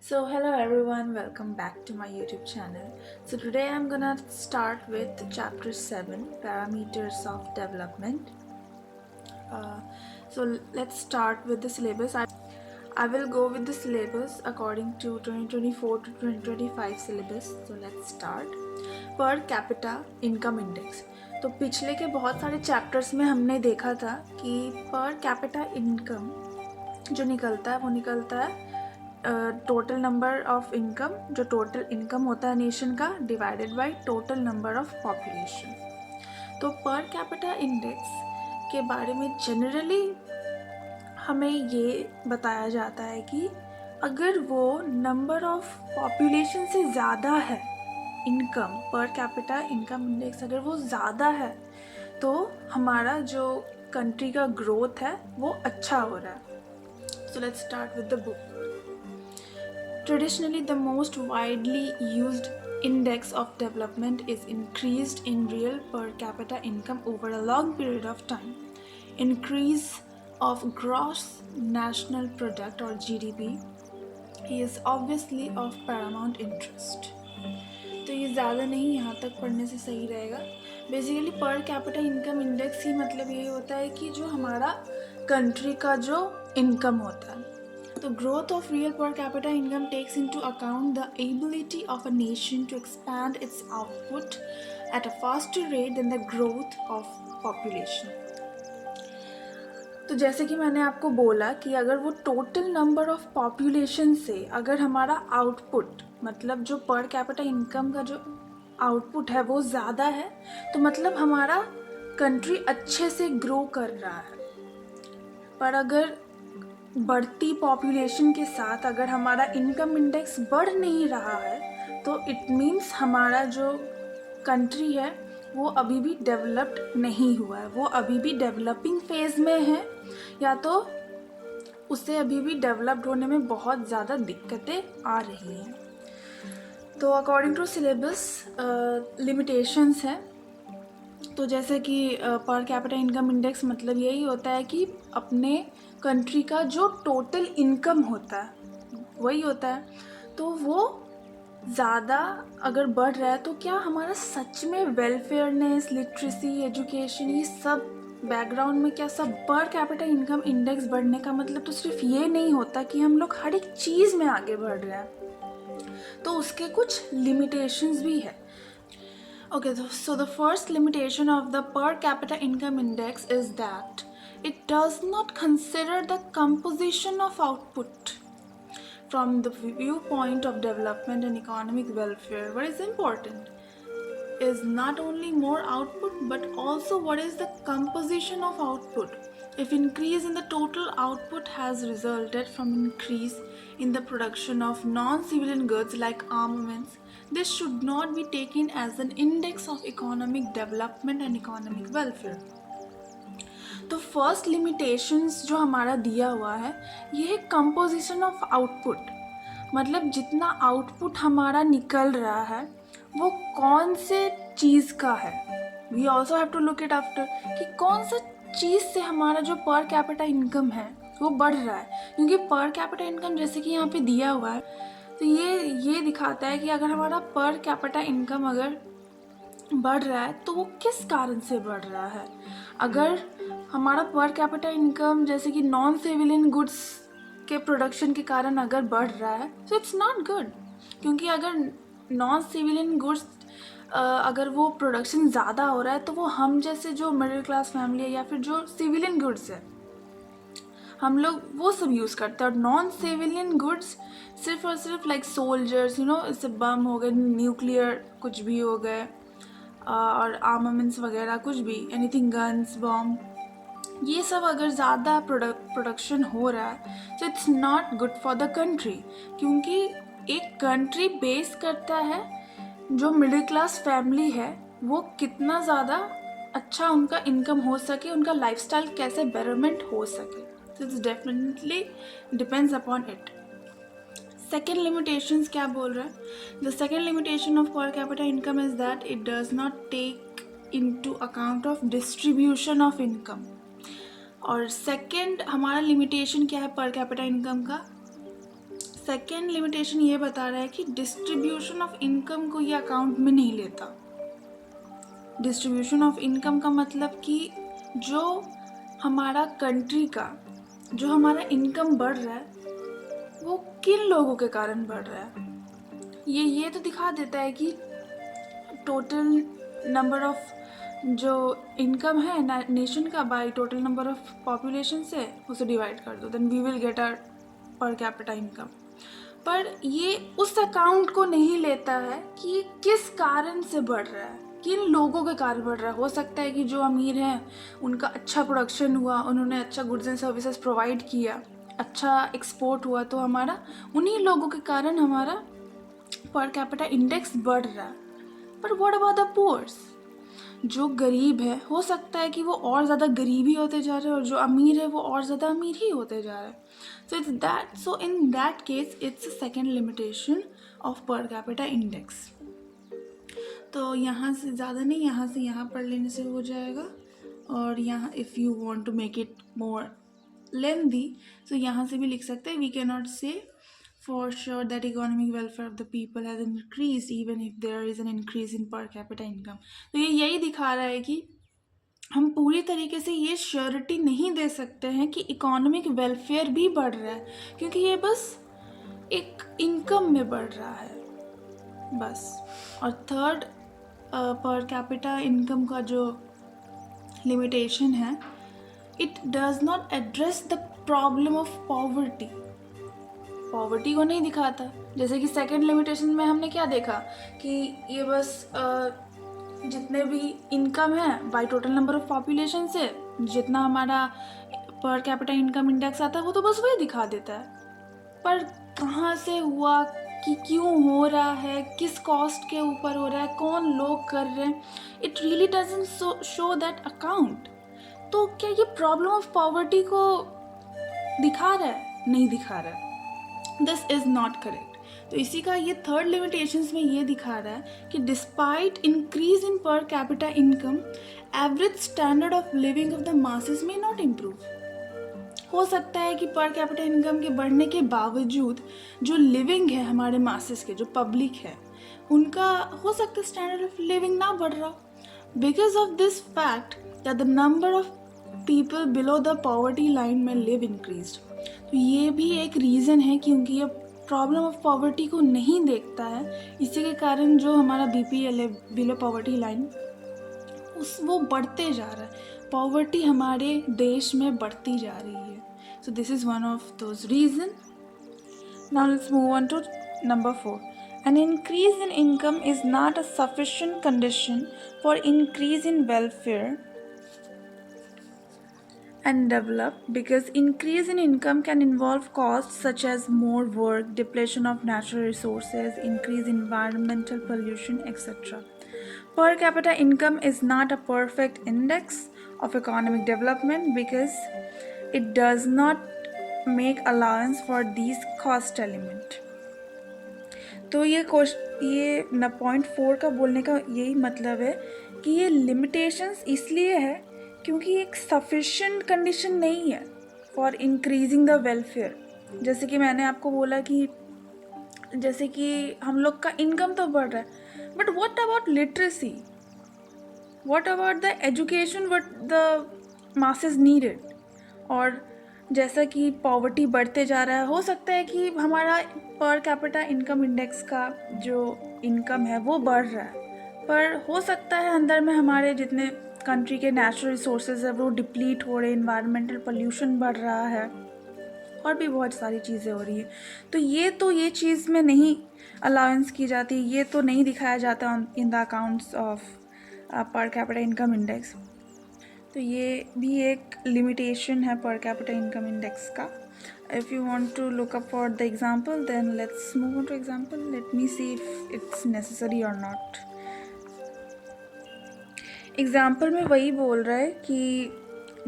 So hello everyone, welcome back to my YouTube channel. So today I'm gonna start with chapter 7, parameters of development. So let's start with the syllabus. I will go with the syllabus according to 2024 to 2025 syllabus. So let's start. Per capita income index. तो पिछले के बहुत सारे chapters में हमने देखा था कि पर कैपिटा इनकम जो निकलता है वो निकलता है टोटल नंबर ऑफ इनकम, जो टोटल इनकम होता है नेशन का, divided by total number of population. तो पर कैपिटा इंडेक्स के बारे में जनरली हमें ये बताया जाता है कि अगर वो नंबर ऑफ पॉपुलेशन से ज़्यादा है, इनकम पर कैपिटा इनकम इंडेक्स अगर वो ज़्यादा है तो हमारा जो कंट्री का ग्रोथ है वो अच्छा हो रहा है। So let's start with the book. Traditionally, the most widely used index of development is increased in real per capita income over a long period of time. Increase of gross national product or GDP is obviously of paramount interest. तो ये ज़्यादा नहीं, यहाँ तक पढ़ने से सही रहेगा। बेसिकली पर कैपिटा इनकम इंडेक्स ही मतलब ये होता है कि जो हमारा कंट्री का जो इनकम होता है। तो growth of real per capita income takes into account the ability of a nation to expand its output at a faster rate than the growth of population. तो जैसे कि मैंने आपको बोला कि अगर वो टोटल नंबर ऑफ पॉपुलेशन से अगर हमारा आउटपुट मतलब जो पर कैपिटा इनकम का जो आउटपुट है वो ज़्यादा है तो मतलब हमारा कंट्री अच्छे से ग्रो कर रहा है। पर अगर बढ़ती पॉपुलेशन के साथ अगर हमारा इनकम इंडेक्स बढ़ नहीं रहा है तो इट मीन्स हमारा जो कंट्री है वो अभी भी डेवलप्ड नहीं हुआ है, वो अभी भी डेवलपिंग फेज में है या तो उसे अभी भी डेवलप्ड होने में बहुत ज़्यादा दिक्कतें आ रही हैं। तो अकॉर्डिंग टू सिलेबस लिमिटेशंस हैं। तो जैसे कि पर कैपिटा इनकम इंडेक्स मतलब यही होता है कि अपने कंट्री का जो टोटल इनकम होता है वही होता है, तो वो ज़्यादा अगर बढ़ रहा है तो क्या हमारा सच में वेलफेयरनेस, लिटरेसी, एजुकेशन, ये सब बैकग्राउंड में क्या सब पर कैपिटा इनकम इंडेक्स बढ़ने का मतलब तो सिर्फ ये नहीं होता कि हम लोग हर एक चीज़ में आगे बढ़ रहे हैं, तो उसके कुछ लिमिटेशंस भी है। Okay, so the first limitation of the per capita income index is that it does not consider the composition of output from the viewpoint of development and economic welfare. What is important is not only more output but also what is the composition of output. If increase in the total output has resulted from increase in the production of non-civilian goods like armaments, this should not be taken as an index of economic development and economic welfare. तो first limitations जो हमारा दिया हुआ है ये है composition of output, मतलब जितना आउटपुट हमारा निकल रहा है वो कौन से चीज़ का है। We also have to look it after कि कौन सा चीज़ से हमारा जो पर कैपिटा इनकम है वो बढ़ रहा है, क्योंकि पर कैपिटा इनकम जैसे कि यहाँ पे दिया हुआ है तो ये दिखाता है कि अगर हमारा पर कैपिटा इनकम अगर बढ़ रहा है तो वो किस कारण से बढ़ रहा है। अगर हमारा पर कैपिटा इनकम जैसे कि नॉन सिविलियन गुड्स के प्रोडक्शन के कारण अगर बढ़ रहा है तो इट्स नॉट गुड, क्योंकि अगर नॉन सिविलियन गुड्स अगर वो प्रोडक्शन ज़्यादा हो रहा है तो वो हम जैसे जो मिडिल क्लास फैमिली है या फिर जो सिविलियन गुड्स है हम लोग वो सब यूज़ करते हैं, और नॉन सिविलियन गुड्स सिर्फ और सिर्फ लाइक सोल्जर्स, यू नो, इससे बम हो गए, न्यूक्लियर कुछ भी हो गए और आर्मामेंट्स वगैरह कुछ भी, एनीथिंग, गन्स, बॉम्ब, ये सब अगर ज़्यादा प्रोडक्शन हो रहा है तो it's not good for the country, क्योंकि एक कंट्री बेस करता है जो मिडिल क्लास फैमिली है वो कितना ज़्यादा अच्छा उनका इनकम हो सके, उनका लाइफस्टाइल कैसे बेटरमेंट हो सके। So it's definitely depends upon it. Second limitations क्या बोल रहा है? The second limitation of per capita income is that it does not take into account of distribution of income. और second हमारा limitation क्या है per capita income का? Second limitation ये बता रहा है कि डिस्ट्रीब्यूशन ऑफ इनकम को ये अकाउंट में नहीं लेता। डिस्ट्रीब्यूशन ऑफ इनकम का मतलब कि जो हमारा कंट्री का जो हमारा इनकम बढ़ रहा है वो किन लोगों के कारण बढ़ रहा है, ये तो दिखा देता है कि टोटल नंबर ऑफ जो इनकम है नेशन का by total number of population से उसे डिवाइड कर दो, then we will get our per capita income. पर ये उस अकाउंट को नहीं लेता है कि ये किस कारण से बढ़ रहा है, किन लोगों के कारण बढ़ रहा है। हो सकता है कि जो अमीर हैं उनका अच्छा प्रोडक्शन हुआ, उन्होंने अच्छा गुड्स एंड सर्विसेज प्रोवाइड किया, अच्छा एक्सपोर्ट हुआ, तो हमारा उन्हीं लोगों के कारण हमारा पर कैपिटा इंडेक्स बढ़ रहा है। पर व्हाट अबाउट द पुअर्स, जो गरीब है हो सकता है कि वो और ज़्यादा गरीब ही होते जा रहे हैं और जो अमीर है वो और ज़्यादा अमीर ही होते जा रहे हैं। So in that case it's a second limitation of per capita index. तो यहाँ से ज़्यादा नहीं, यहाँ से यहाँ पढ़ लेने से हो जाएगा। और यहाँ if you want to make it more lengthy तो यहाँ से भी लिख सकते हैं, we can not say for sure that economic welfare of the people has increased even if there is an increase in per capita income। तो ये यही दिखा रहा है कि हम पूरी तरीके से ये श्योरिटी नहीं दे सकते हैं कि इकोनॉमिक वेलफेयर भी बढ़ रहा है, क्योंकि ये बस एक इनकम में बढ़ रहा है बस। और थर्ड पर कैपिटा इनकम का जो लिमिटेशन है, it does not address the problem of poverty को नहीं दिखाता। जैसे कि सेकंड लिमिटेशन में हमने क्या देखा कि ये बस जितने भी इनकम है bye total number of population से जितना हमारा पर कैपिटा इनकम इंडेक्स आता है वो तो बस वही दिखा देता है। पर कहाँ से हुआ, कि क्यों हो रहा है, किस कॉस्ट के ऊपर हो रहा है, कौन लोग कर रहे हैं, it really doesn't show that account. तो क्या ये प्रॉब्लम ऑफ पॉवर्टी को दिखा रहा है? नहीं दिखा रहा है। This is not correct. तो इसी का ये थर्ड लिमिटेशंस में ये दिखा रहा है कि डिस्पाइट इंक्रीज इन पर capita income average standard of living of the masses में नॉट इम्प्रूव। हो सकता है कि पर कैपिटा इनकम के बढ़ने के बावजूद जो लिविंग है हमारे मासेस के, जो पब्लिक है, उनका हो सकता है स्टैंडर्ड ऑफ लिविंग ना बढ़ रहा, because of this fact that the number of people below the poverty line में लिव इंक्रीज्ड। तो ये भी एक रीज़न है क्योंकि ये प्रॉब्लम ऑफ पॉवर्टी को नहीं देखता है, इसी के कारण जो हमारा BPL है, बिलो पॉवर्टी लाइन, वो बढ़ते जा रहा है। पॉवर्टी हमारे देश में बढ़ती जा रही है। So this is one of those reason. Now let's move on to number 4। An increase in income is not a sufficient condition for increase in welfare and develop, because increase in income can involve costs such as more work, depletion of natural resources, increase in environmental pollution, etc. Per capita income is not a perfect index of economic development because it does not make allowance for these cost element। तो ये point 4 का बोलने का यही मतलब है कि ये लिमिटेशंस इसलिए है क्योंकि एक सफिशिएंट कंडीशन नहीं है फॉर इंक्रीजिंग द वेलफेयर। जैसे कि मैंने आपको बोला कि जैसे कि हम लोग का इनकम तो बढ़ रहा है, but what about literacy, what about the education what the masses needed. और जैसा कि पॉवर्टी बढ़ते जा रहा है, हो सकता है कि हमारा पर कैपिटा इनकम इंडेक्स का जो इनकम है वो बढ़ रहा है, पर हो सकता है अंदर में हमारे जितने कंट्री के नेचुरल रिसोर्सेज है वो डिप्लीट हो रहे, इन्वायरमेंटल पोल्यूशन बढ़ रहा है और भी बहुत सारी चीज़ें हो रही है। तो ये चीज़ में नहीं अलाउंस की जाती, ये तो नहीं दिखाया जाता in the accounts of per capita income index. तो ये भी एक लिमिटेशन है पर कैपिटा इनकम इंडेक्स का। If you want to look up for the example, then let's move on to example. Let me see if it's necessary or not. Example में वही बोल रहा है कि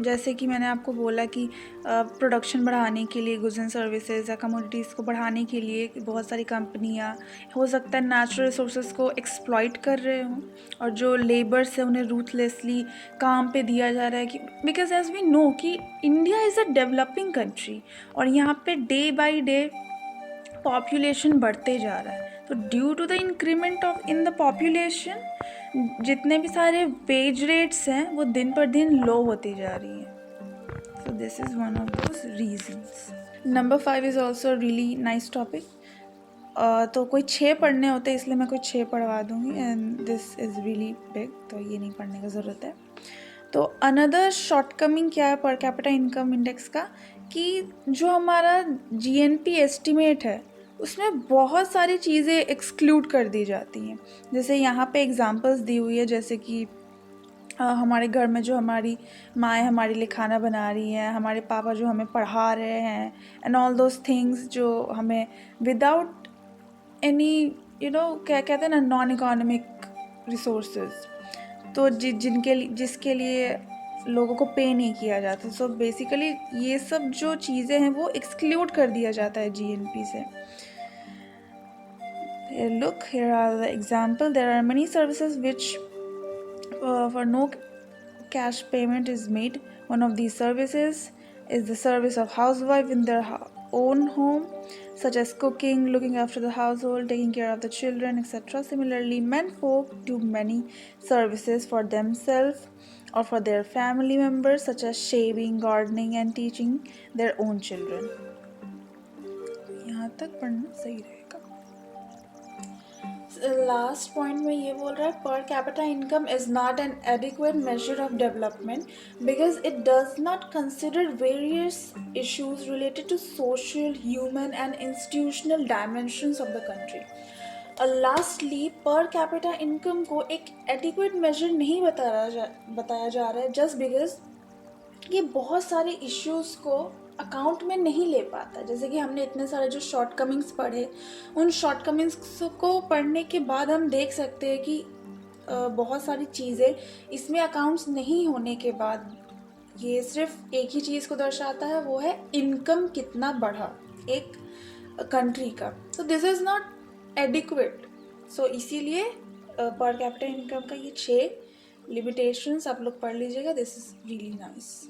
जैसे कि मैंने आपको बोला कि प्रोडक्शन बढ़ाने के लिए, गुड्स एंड सर्विसेज या कमोडिटीज़ को बढ़ाने के लिए बहुत सारी कंपनियां हो सकता है नेचुरल रिसोर्सेज को एक्सप्लॉइट कर रहे हों और जो लेबर्स है उन्हें रूथलेसली काम पे दिया जा रहा है कि बिकॉज एज वी नो कि India is a developing country और यहाँ पे डे बाय डे पॉपुलेशन बढ़ते जा रहा है, तो due to the increment of in the population जितने भी सारे वेज रेट्स हैं वो दिन पर दिन लो होती जा रही हैं. So this is one of those reasons. Number 5 is also a really nice topic. तो कोई 6 पढ़ने होते हैं इसलिए मैं कोई 6 पढ़वा दूँगी and this is really big, तो ये नहीं पढ़ने की ज़रूरत है. तो अनदर शॉर्टकमिंग क्या है पर कैपिटा इनकम इंडेक्स का, कि जो हमारा जीएनपी एस्टिमेट है उसमें बहुत सारी चीज़ें एक्सक्लूड कर दी जाती हैं. जैसे यहाँ पे एग्जांपल्स दी हुई है, जैसे कि हमारे घर में जो हमारी माएँ हमारे लिए खाना बना रही हैं, हमारे पापा जो हमें पढ़ा रहे हैं एंड ऑल दोज थिंग्स जो हमें विदाउट एनी क्या कहते हैं ना, नॉन इकोनॉमिक रिसोर्सेज, तो जिसके लिए लोगों को पे नहीं किया जाता. सो बेसिकली ये सब जो चीज़ें हैं वो एक्सक्लूड कर दिया जाता है जीएनपी से. Look, here are the example. There are many services which for no cash payment is made. One of these services is the service of housewife in their own home, such as cooking, looking after the household, taking care of the children, etc. Similarly, men folk do many services for themselves or for their family members, such as shaving, gardening, and teaching their own children. यहाँ तक पढ़ना सही रहेगा. Last point में ये बोल रहा है, per capita income is not an adequate measure of development because it does not consider various issues related to social, human and institutional dimensions of the country. और लास्टली, पर कैपिटा इनकम को एक adequate major नहीं बताया जा रहा है just because ये बहुत सारे इश्यूज़ को अकाउंट में नहीं ले पाता. जैसे कि हमने इतने सारे जो शॉर्टकमिंग्स पढ़े, उन शॉर्टकमिंग्स को पढ़ने के बाद हम देख सकते हैं कि बहुत सारी चीज़ें इसमें अकाउंट्स नहीं होने के बाद ये सिर्फ एक ही चीज़ को दर्शाता है, वो है इनकम कितना बढ़ा एक कंट्री का. तो दिस इज़ नॉट एडिक्वेट. सो इसीलिए पर कैपिटा इनकम का ये 6 लिमिटेशंस आप लोग पढ़ लीजिएगा. This is really nice.